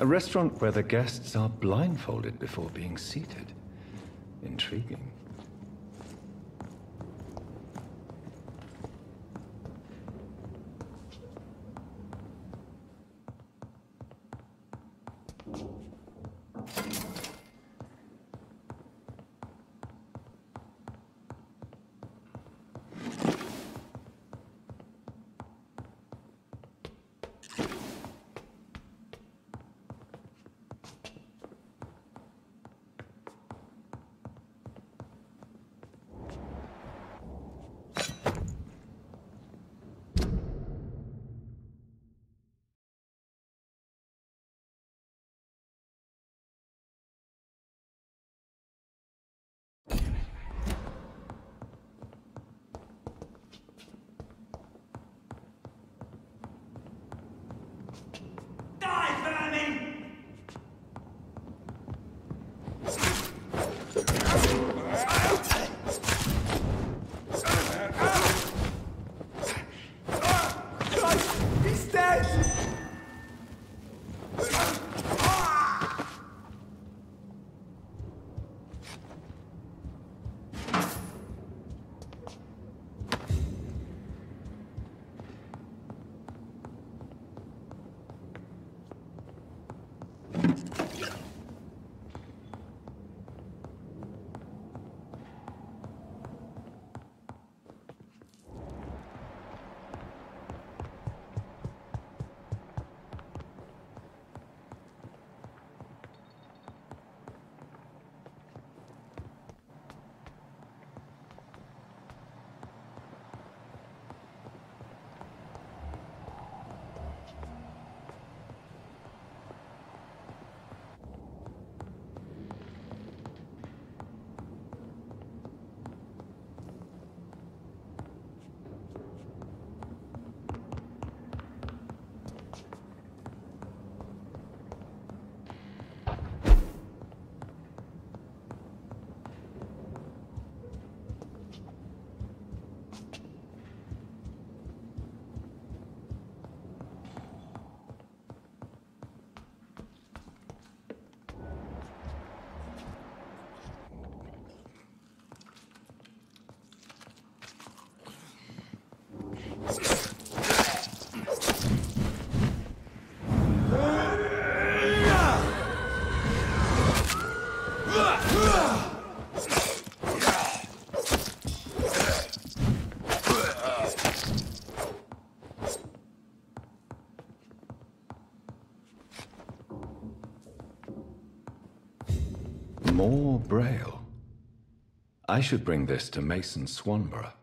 A restaurant where the guests are blindfolded before being seated. Intriguing. More Braille. I should bring this to Mason Swanborough.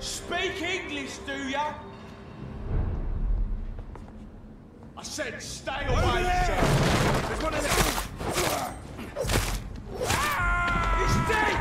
Speak English, do ya? I said stay away, sir. There's one of them. He's dead!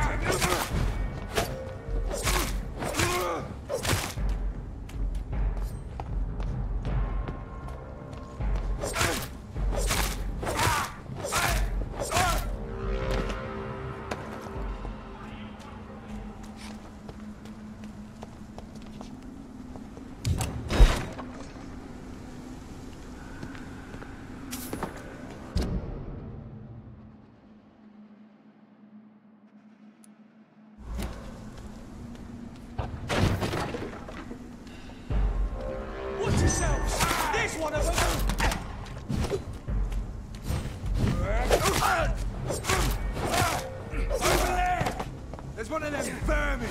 There's one of them! Over there! There's one of them vermin!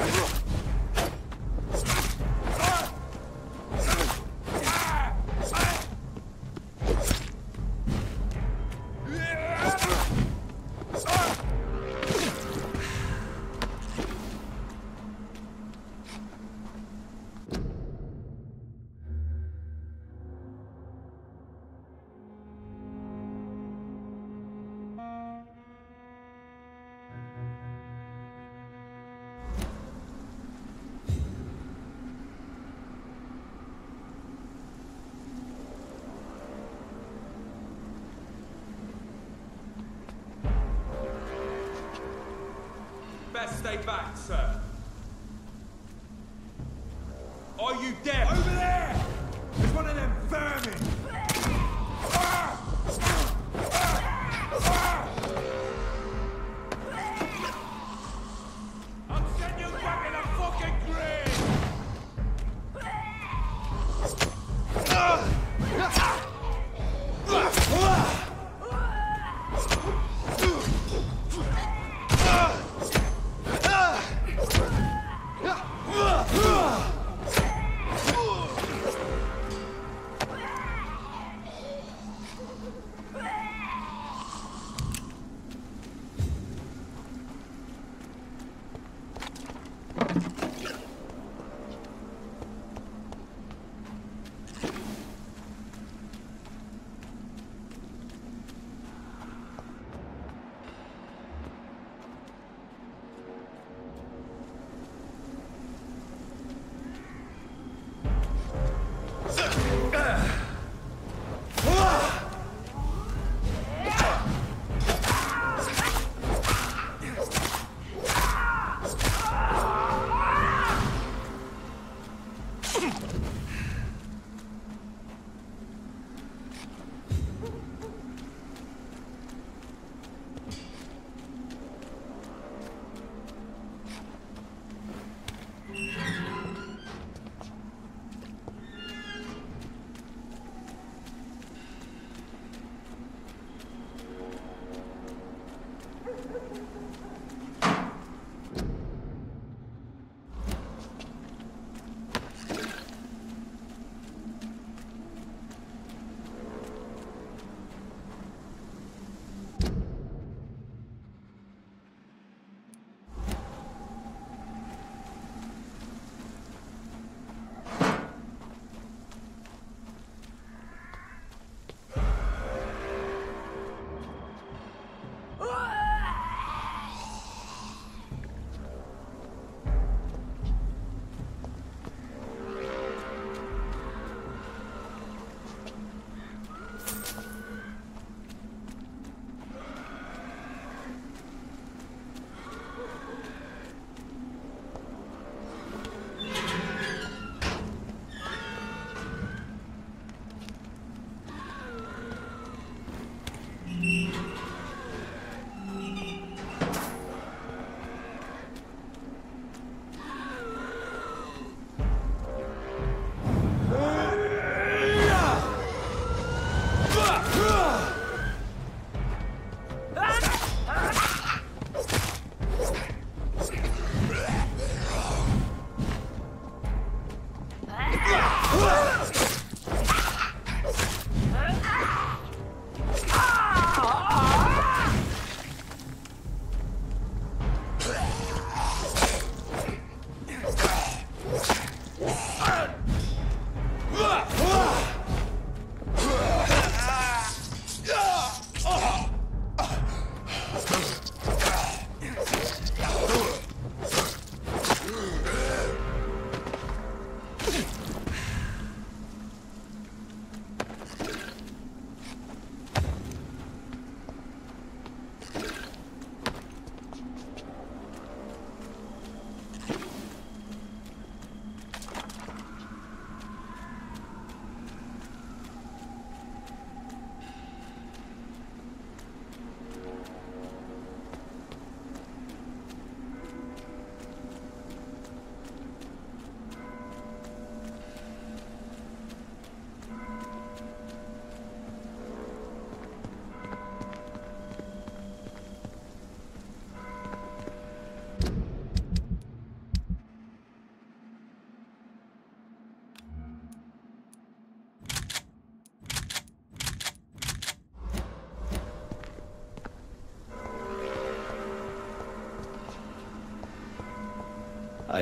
best stay back, sir. Are you deaf? Over there! There's one of them vermin! I'll send you back in a fucking grave!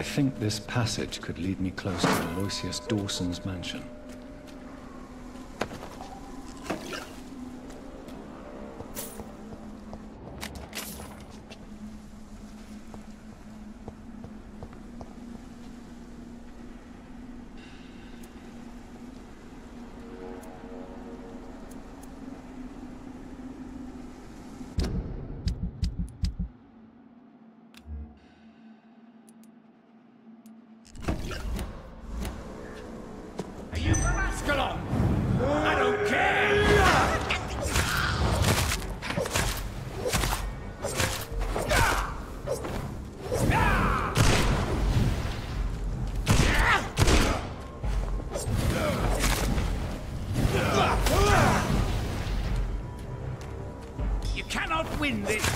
I think this passage could lead me close to Aloysius Dawson's mansion. cannot win this!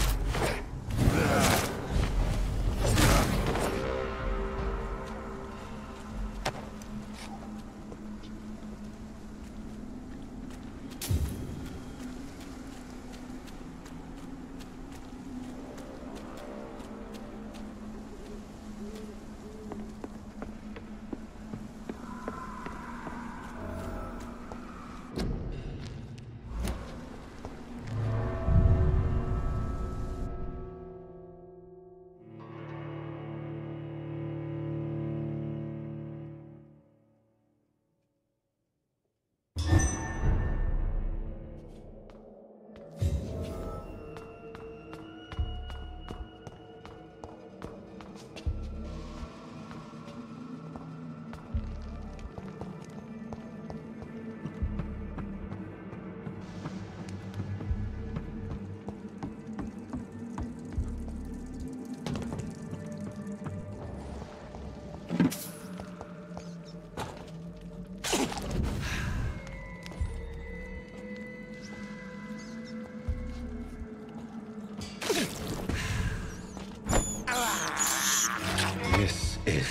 This is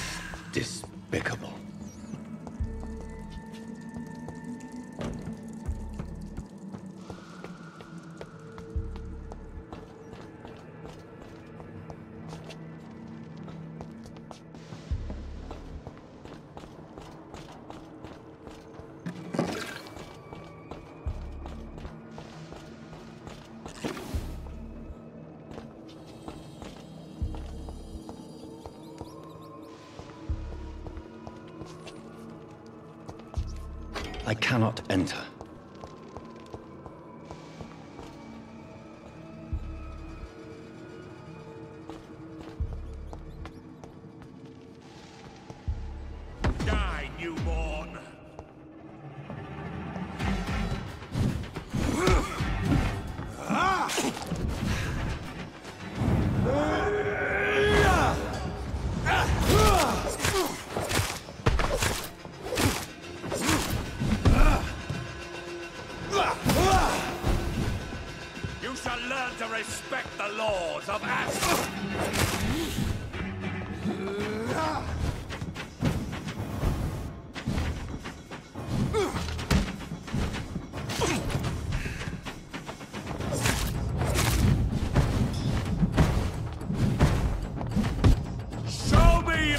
despicable. I cannot enter. Die, newborn! You shall learn to respect the laws of Asgard! Show me!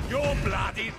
Your bloody...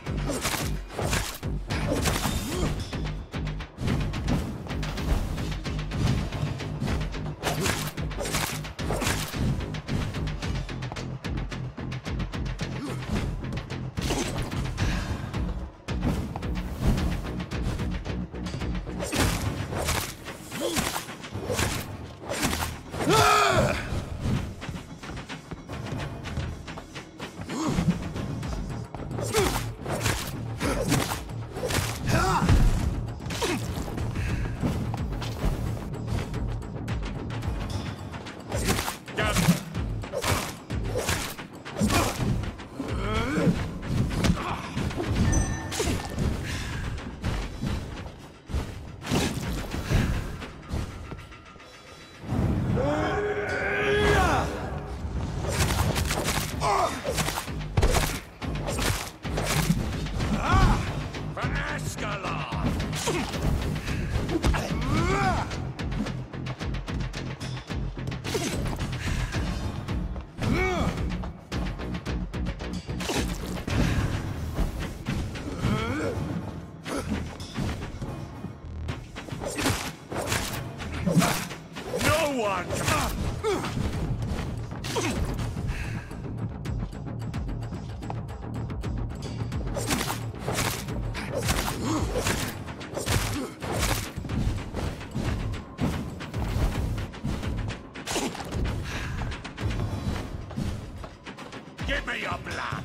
No one! Give me your blood!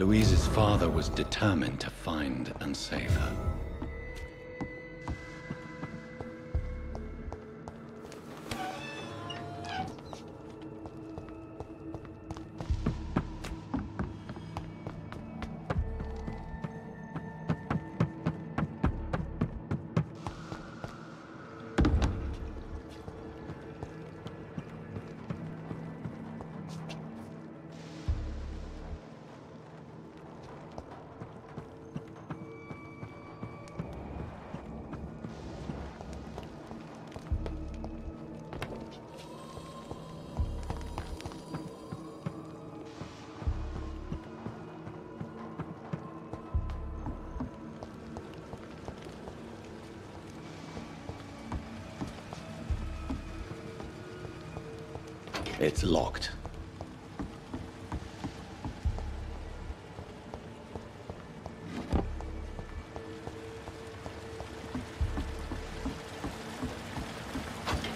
Louise's father was determined to find and save her. It's locked.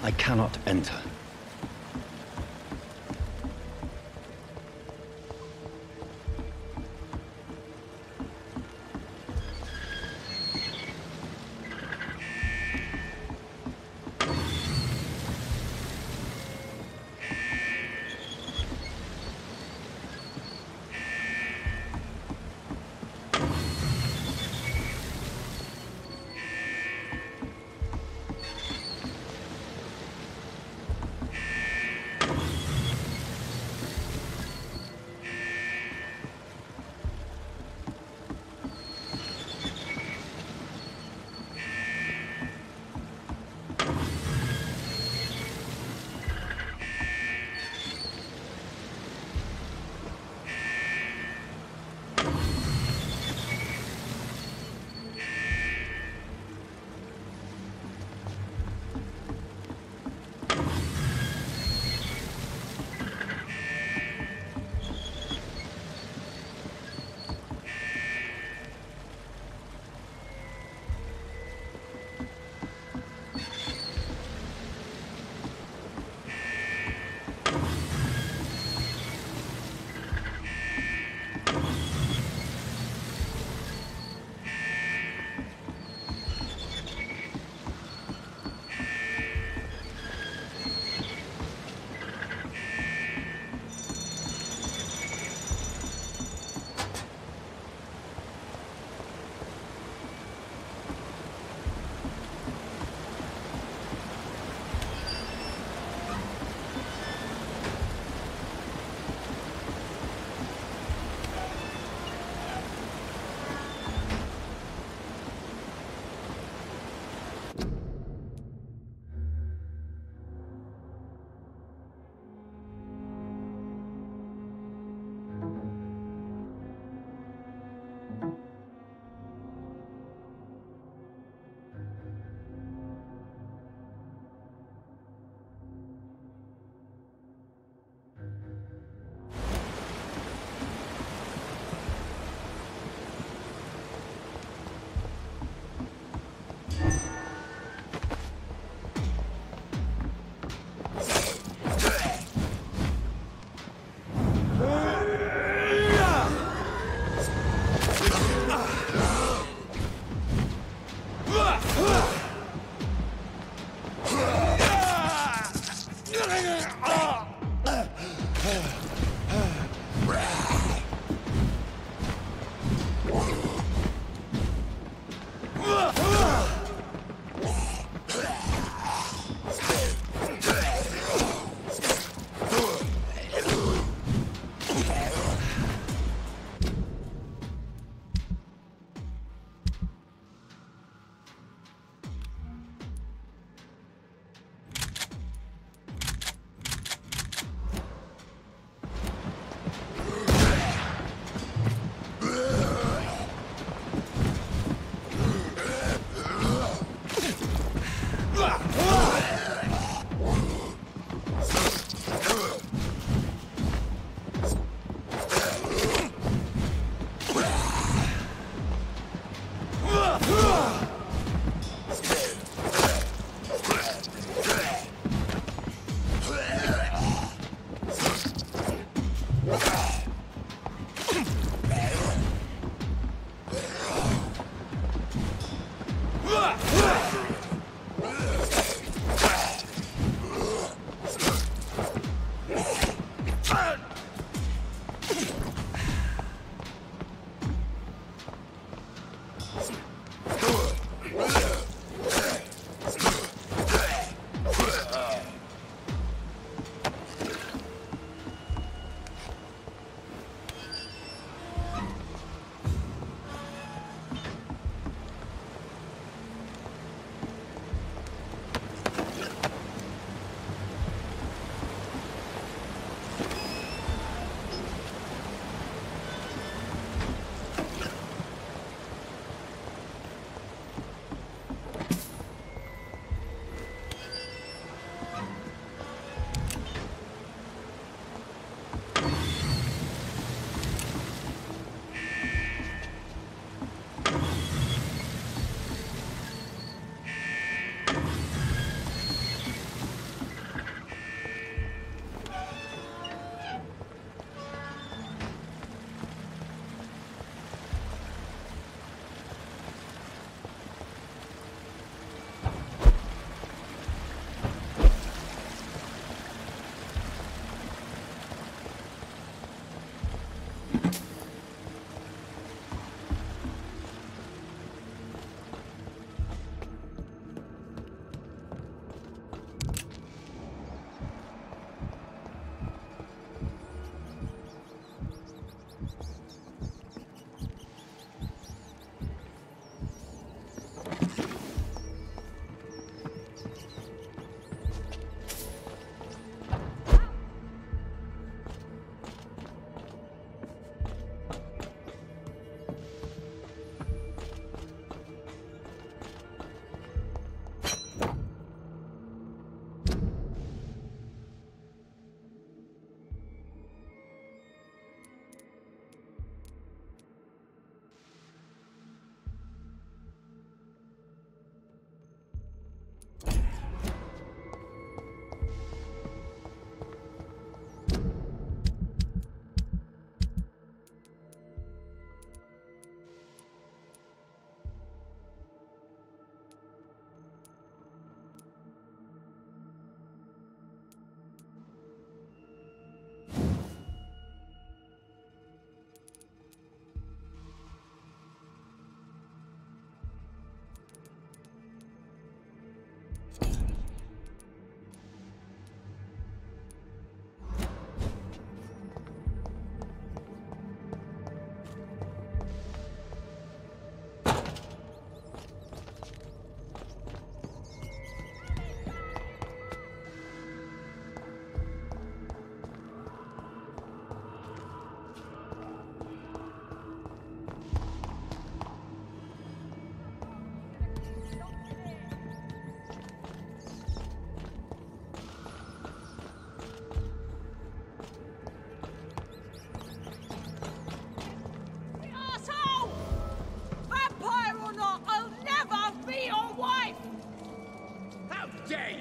I cannot enter.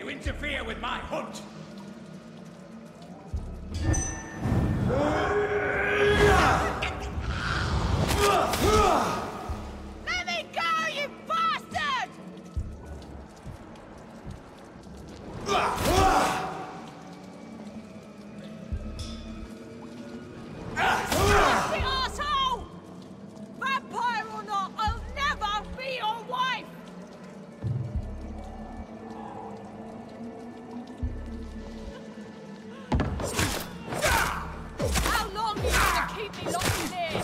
Interfere with my hunt! Let me go, you bastard! You asshole! Vampire or not, I'll never be your wife! How long are you gonna keep me locked in here?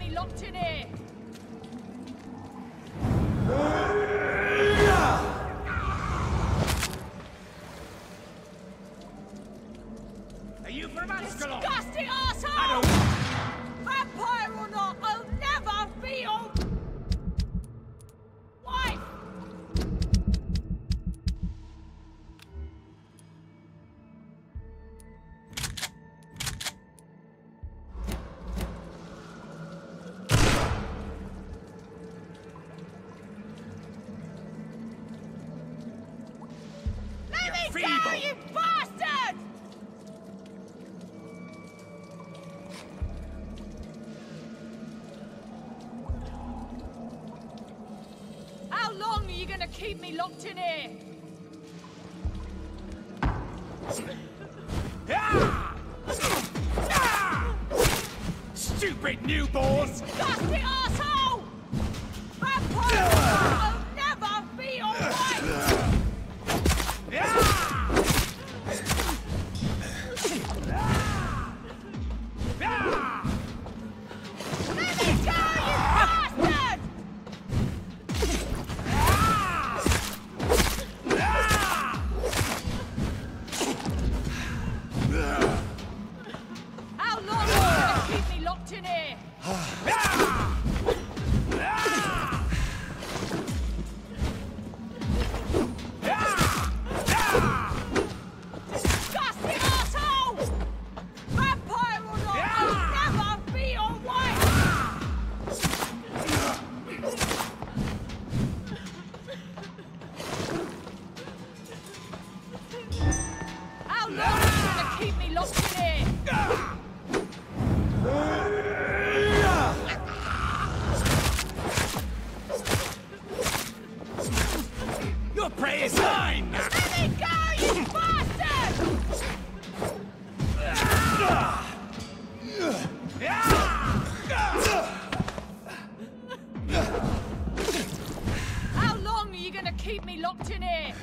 me locked in here. Are you from Ascalon? Disgusting arsehole! I don't... Vampire or not, I'll never be your wife! Let me go, you bastard! How long are you gonna keep me locked in here? Stupid newborn! Disgusting arsehole! Vampire! I'll never be your wife! Let me go, you bastard! How long are you gonna keep me locked in here? Disgusting arsehole! Vampire or not, I'll never be your wife! How long are you gonna keep me locked in here? Your prey is mine! Let me go, you bastard! How long are you gonna keep me locked in here?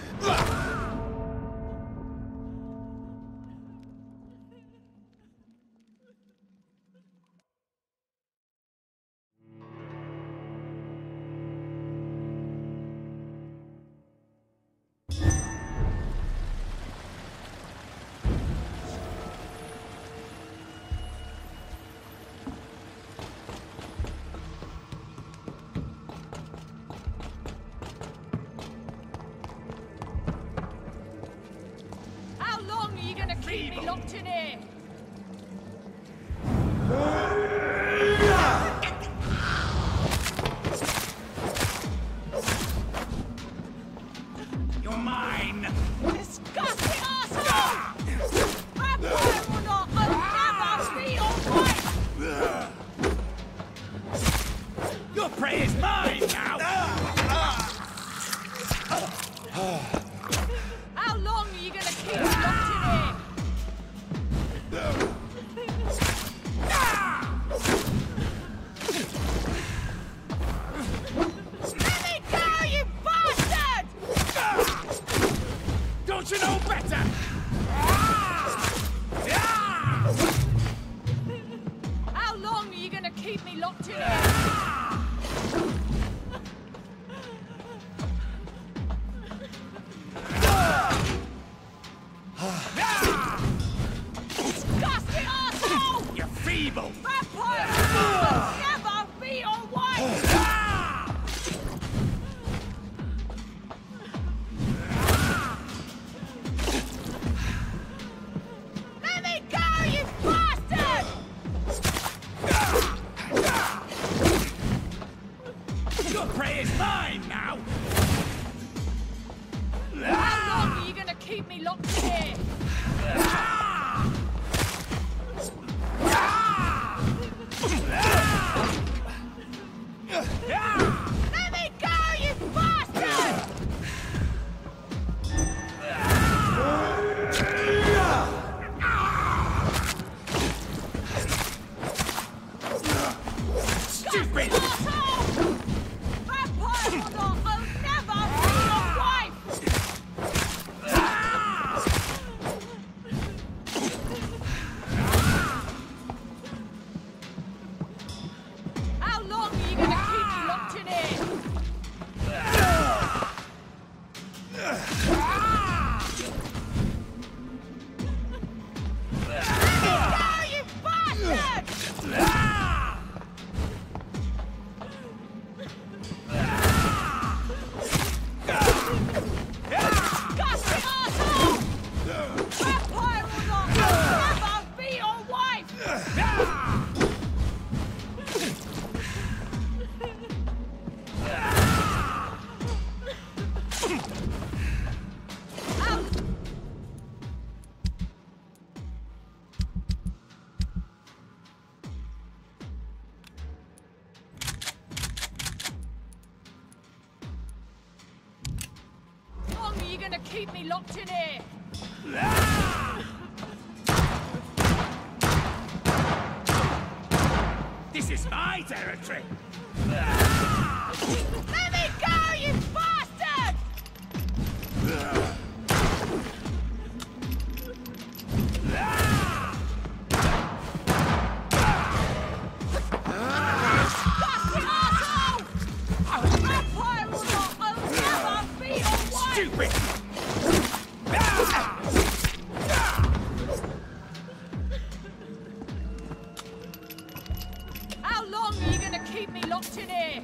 How long are you gonna keep me locked in here? You're mine! Disgusting arsehole! Vampire or not, I'll never be your wife! Your prey is mine now! How long are you gonna keep me locked in here? Let me go, you bastard! Don't you know better? How long are you gonna keep me locked in here? Disgusting arsehole! You're feeble! Vampire! I'll never be your wife! Let me go, you bastard! Your prey is mine now! How long are you gonna keep me locked in here? Let me go, you bastard! Stupid! Arsehole! Vampire or not, I'll never be your wife! gonna keep me locked in here? This is my territory! Let me go, you bastard! Bastard arsehole! Vampire or not, I'll never be your wife! Stupid! How long are you gonna keep me locked in here?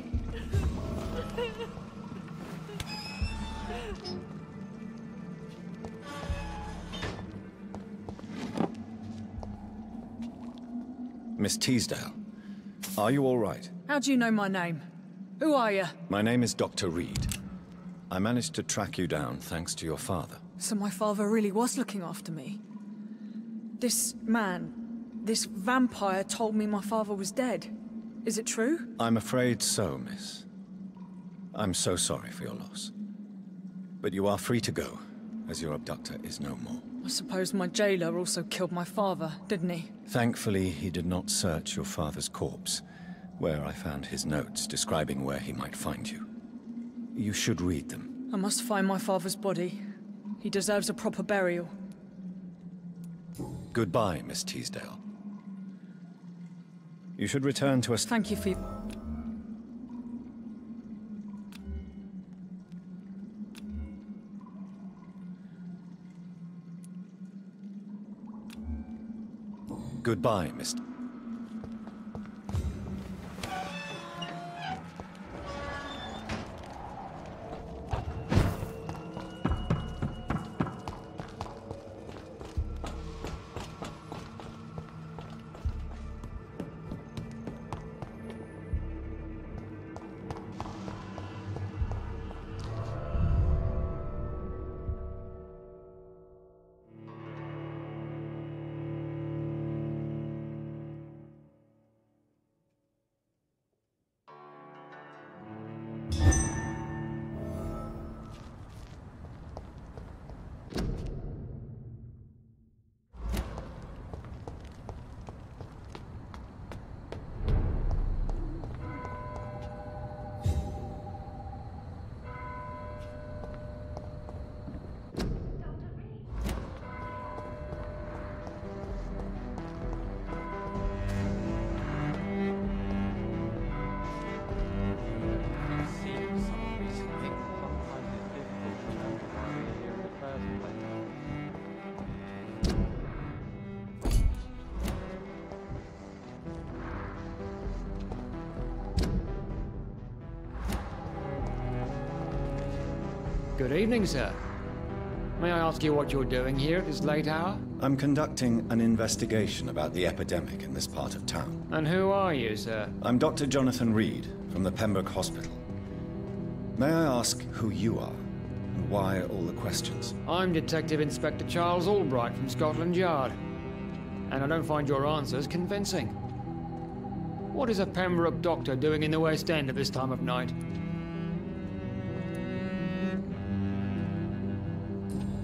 Miss Teasdale, are you all right? How do you know my name? Who are you? My name is Dr. Reed. I managed to track you down thanks to your father. So my father really was looking after me. This man, this vampire told me my father was dead. Is it true? I'm afraid so, miss. I'm so sorry for your loss. But you are free to go, as your abductor is no more. I suppose my jailer also killed my father, didn't he? Thankfully, he did not search your father's corpse, where I found his notes describing where he might find you. You should read them. I must find my father's body. He deserves a proper burial. Goodbye, Miss Teasdale. You should return to us. Thank you for... Goodbye, Miss... Good evening, sir. May I ask you what you're doing here at this late hour? I'm conducting an investigation about the epidemic in this part of town. And who are you, sir? I'm Dr. Jonathan Reed, from the Pembroke Hospital. May I ask who you are, and why all the questions? I'm Detective Inspector Charles Albright from Scotland Yard. And I don't find your answers convincing. What is a Pembroke doctor doing in the West End at this time of night?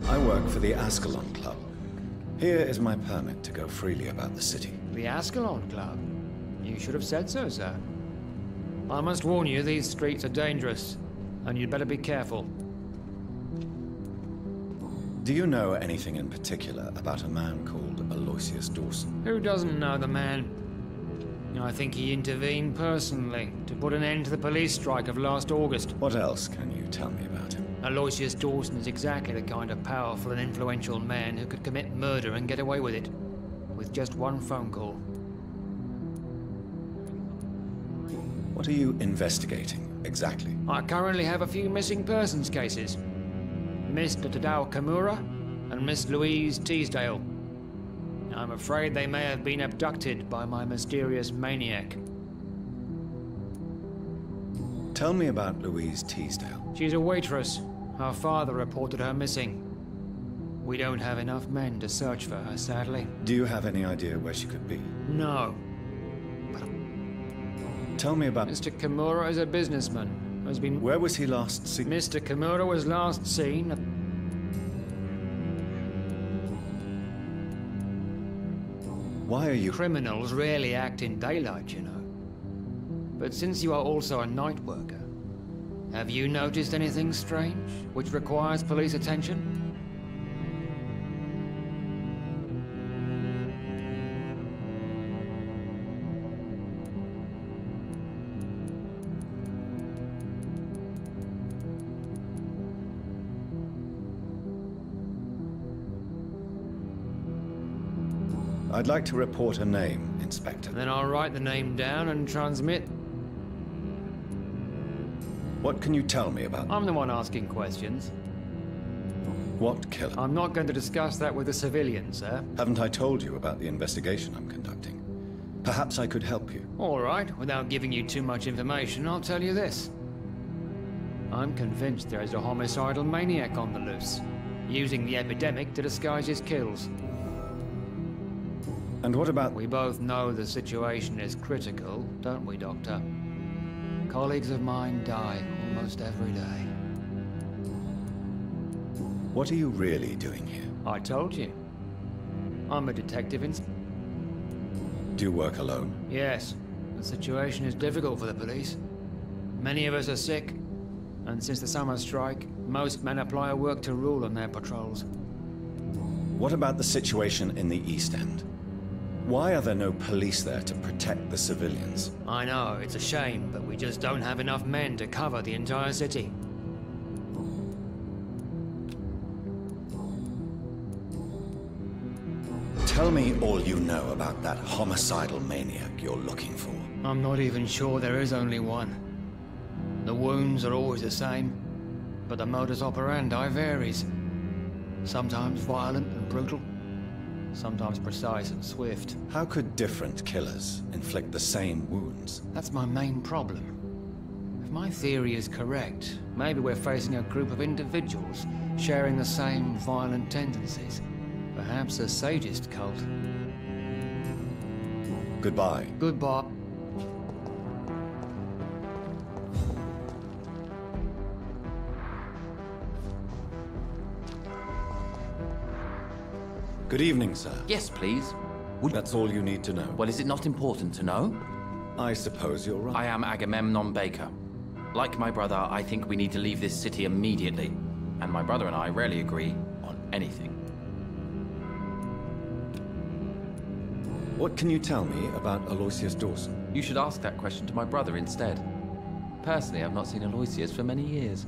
I work for the Ascalon Club. Here is my permit to go freely about the city. The Ascalon Club? You should have said so, sir. I must warn you, these streets are dangerous, and you'd better be careful. Do you know anything in particular about a man called Aloysius Dawson? Who doesn't know the man? I think he intervened personally to put an end to the police strike of last August. What else can you tell me about him? Aloysius Dawson is exactly the kind of powerful and influential man who could commit murder and get away with it, with just one phone call. What are you investigating, exactly? I currently have a few missing persons cases. Mr. Tadao Kimura and Miss Louise Teasdale. I'm afraid they may have been abducted by my mysterious maniac. Tell me about Louise Teasdale. She's a waitress. Her father reported her missing. We don't have enough men to search for her, sadly. Do you have any idea where she could be? No. Tell me about... Mr. Kimura is a businessman who has been... Where was he last seen? Mr. Kimura was last seen at Why are you... Criminals rarely act in daylight, you know. But since you are also a night worker, have you noticed anything strange which requires police attention? I'd like to report a name, Inspector. Then I'll write the name down and transmit. What can you tell me about... I'm the one asking questions. What killer? I'm not going to discuss that with the civilians, sir. Haven't I told you about the investigation I'm conducting? Perhaps I could help you. All right, without giving you too much information, I'll tell you this. I'm convinced there is a homicidal maniac on the loose, using the epidemic to disguise his kills. And what about... We both know the situation is critical, don't we, Doctor? Colleagues of mine die almost every day. What are you really doing here? I told you. I'm a detective in... Do you work alone? Yes. The situation is difficult for the police. Many of us are sick, and since the summer strike, most men apply a work to rule on their patrols. What about the situation in the East End? Why are there no police there to protect the civilians? I know, it's a shame, but we just don't have enough men to cover the entire city. Tell me all you know about that homicidal maniac you're looking for. I'm not even sure there is only one. The wounds are always the same, but the modus operandi varies. Sometimes violent and brutal, sometimes precise and swift. How could different killers inflict the same wounds? That's my main problem. If my theory is correct, maybe we're facing a group of individuals sharing the same violent tendencies. Perhaps a sadist cult. Goodbye. Goodbye. Good evening, sir. Yes, please. That's all you need to know. Well, is it not important to know? I suppose you're right. I am Agamemnon Baker. Like my brother, I think we need to leave this city immediately. And my brother and I rarely agree on anything. What can you tell me about Aloysius Dawson? You should ask that question to my brother instead. Personally, I've not seen Aloysius for many years.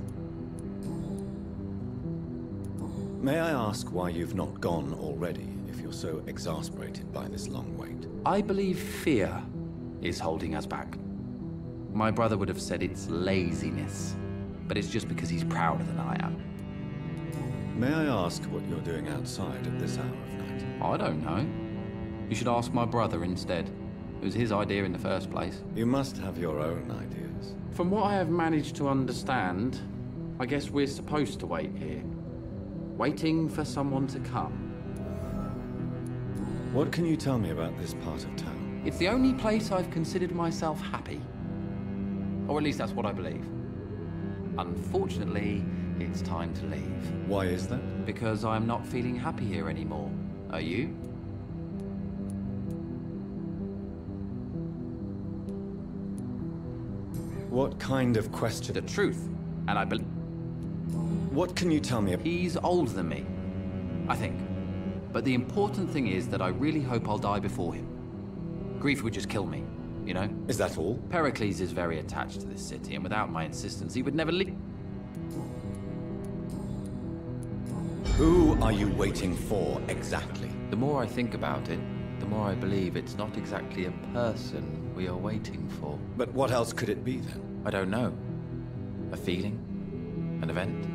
May I ask why you've not gone already, if you're so exasperated by this long wait? I believe fear is holding us back. My brother would have said it's laziness, but it's just because he's prouder than I am. May I ask what you're doing outside at this hour of night? I don't know. You should ask my brother instead. It was his idea in the first place. You must have your own ideas. From what I have managed to understand, I guess we're supposed to wait here. Waiting for someone to come. What can you tell me about this part of town? It's the only place I've considered myself happy. Or at least that's what I believe. Unfortunately, it's time to leave. Why is that? Because I'm not feeling happy here anymore. Are you? What kind of question? The truth. And I believe... What can you tell me about... He's older than me, I think. But the important thing is that I really hope I'll die before him. Grief would just kill me, you know? Is that all? Pericles is very attached to this city, and without my insistence, he would never leave. Who are you waiting for, exactly? The more I think about it, the more I believe it's not exactly a person we are waiting for. But what else could it be, then? I don't know. A feeling? An event?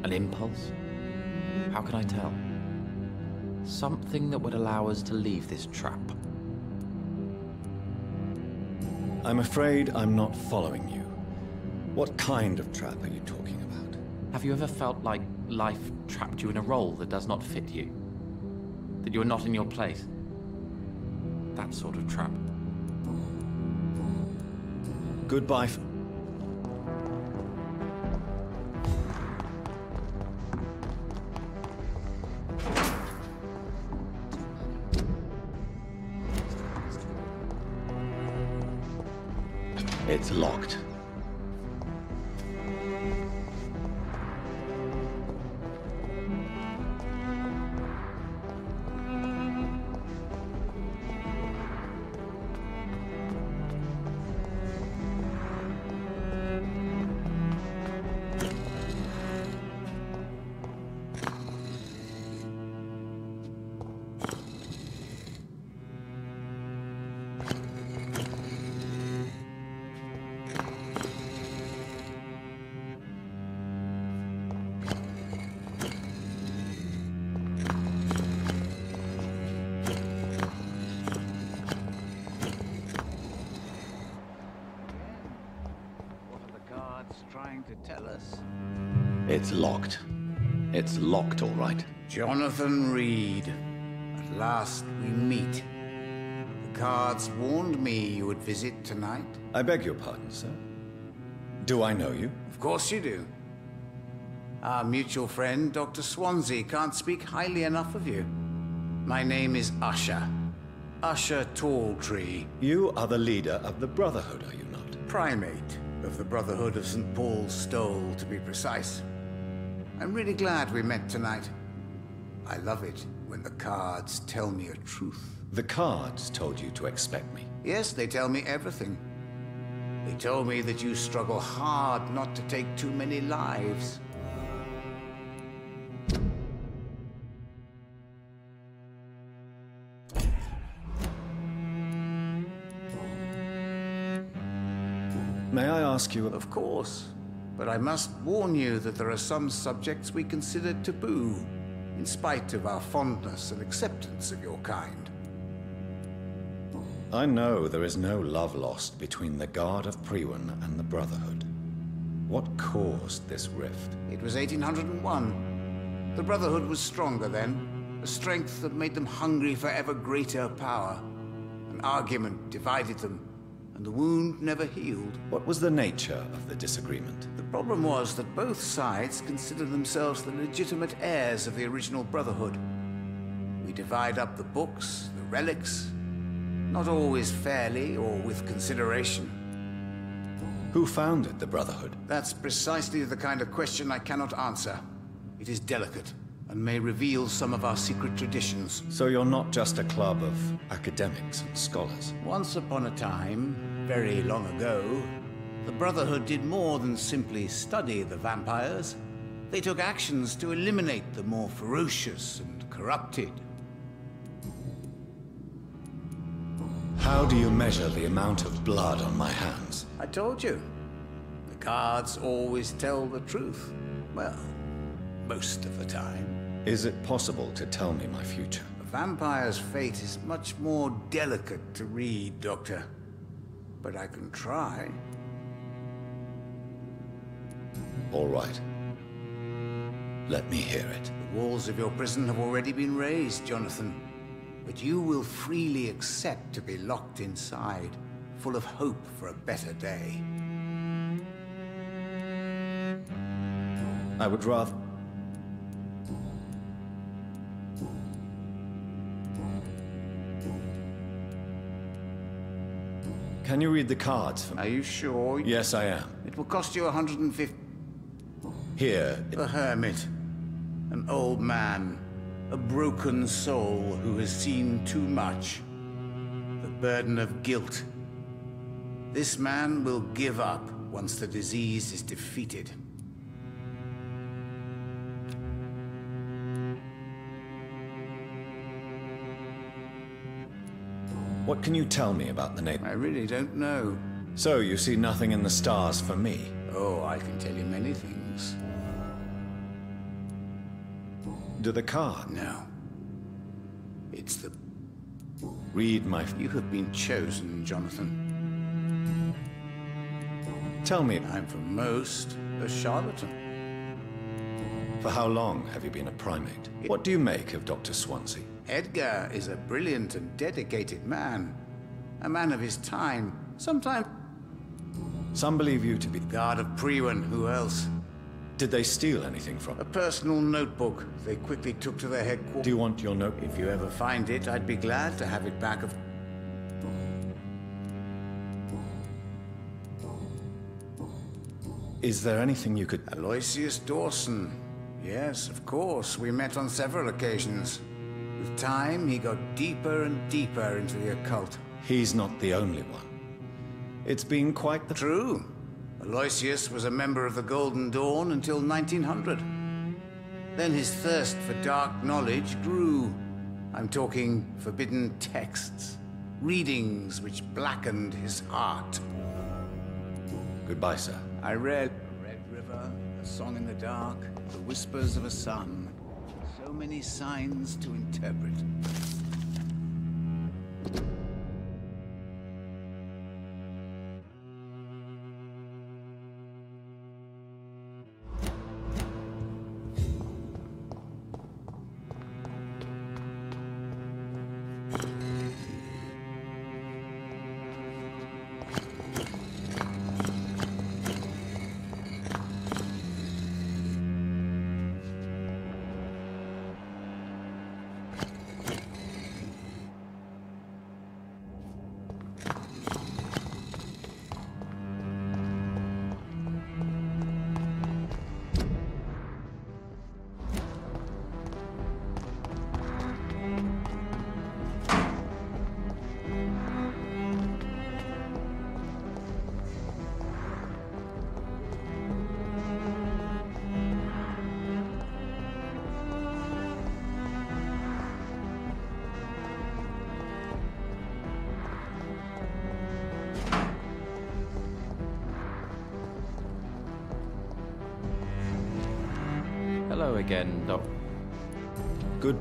An impulse? How can I tell? Something that would allow us to leave this trap. I'm afraid I'm not following you. What kind of trap are you talking about? Have you ever felt like life trapped you in a role that does not fit you? That you're not in your place? That sort of trap. Goodbye. It's locked. Tell us. It's locked. It's locked, all right. Jonathan Reed. At last we meet. The cards warned me you would visit tonight. I beg your pardon, sir. Do I know you? Of course you do. Our mutual friend, Dr. Swansea, can't speak highly enough of you. My name is Usher. Usher Talltree. You are the leader of the Brotherhood, are you not? Primate of the Brotherhood of St. Paul's Stole, to be precise. I'm really glad we met tonight. I love it when the cards tell me a truth. The cards told you to expect me. Yes, they tell me everything. They told me that you struggle hard not to take too many lives. May I ask you... Of course. But I must warn you that there are some subjects we consider taboo, in spite of our fondness and acceptance of your kind. I know there is no love lost between the Guard of Priwen and the Brotherhood. What caused this rift? It was 1801. The Brotherhood was stronger then, a strength that made them hungry for ever greater power. An argument divided them, and the wound never healed. What was the nature of the disagreement? The problem was that both sides considered themselves the legitimate heirs of the original Brotherhood. We divide up the books, the relics, not always fairly or with consideration. Who founded the Brotherhood? That's precisely the kind of question I cannot answer. It is delicate, and may reveal some of our secret traditions. So you're not just a club of academics and scholars? Once upon a time, very long ago, the Brotherhood did more than simply study the vampires. They took actions to eliminate the more ferocious and corrupted. How do you measure the amount of blood on my hands? I told you. The cards always tell the truth. Well, most of the time. Is it possible to tell me my future? A vampire's fate is much more delicate to read, Doctor. But I can try. All right. Let me hear it. The walls of your prison have already been raised, Jonathan. But you will freely accept to be locked inside, full of hope for a better day. I would rather... Can you read the cards for me? Are you sure? Yes, I am. It will cost you 150... Here. The Hermit. An old man. A broken soul who has seen too much. The burden of guilt. This man will give up once the disease is defeated. What can you tell me about the name? I really don't know. So, you see nothing in the stars for me? Oh, I can tell you many things. Do the cards? No. It's the... Read my... You have been chosen, Jonathan. Tell me... I'm for most a charlatan. For how long have you been a primate? What do you make of Dr. Swansea? Edgar is a brilliant and dedicated man. A man of his time. Sometimes... Some believe you to be... Guard of Priwen, who else? Did they steal anything from... A personal notebook they quickly took to their headquarters. Do you want your note? If you ever find it, I'd be glad to have it back of... Is there anything you could... Aloysius Dawson. Yes, of course. We met on several occasions. With time, he got deeper and deeper into the occult. He's not the only one. It's been quite the... True. Aloysius was a member of the Golden Dawn until 1900. Then his thirst for dark knowledge grew. I'm talking forbidden texts, readings which blackened his heart. Goodbye, sir. I read Red River, A Song in the Dark, The Whispers of a Sun. So many signs to interpret. Hello again, Doc. Good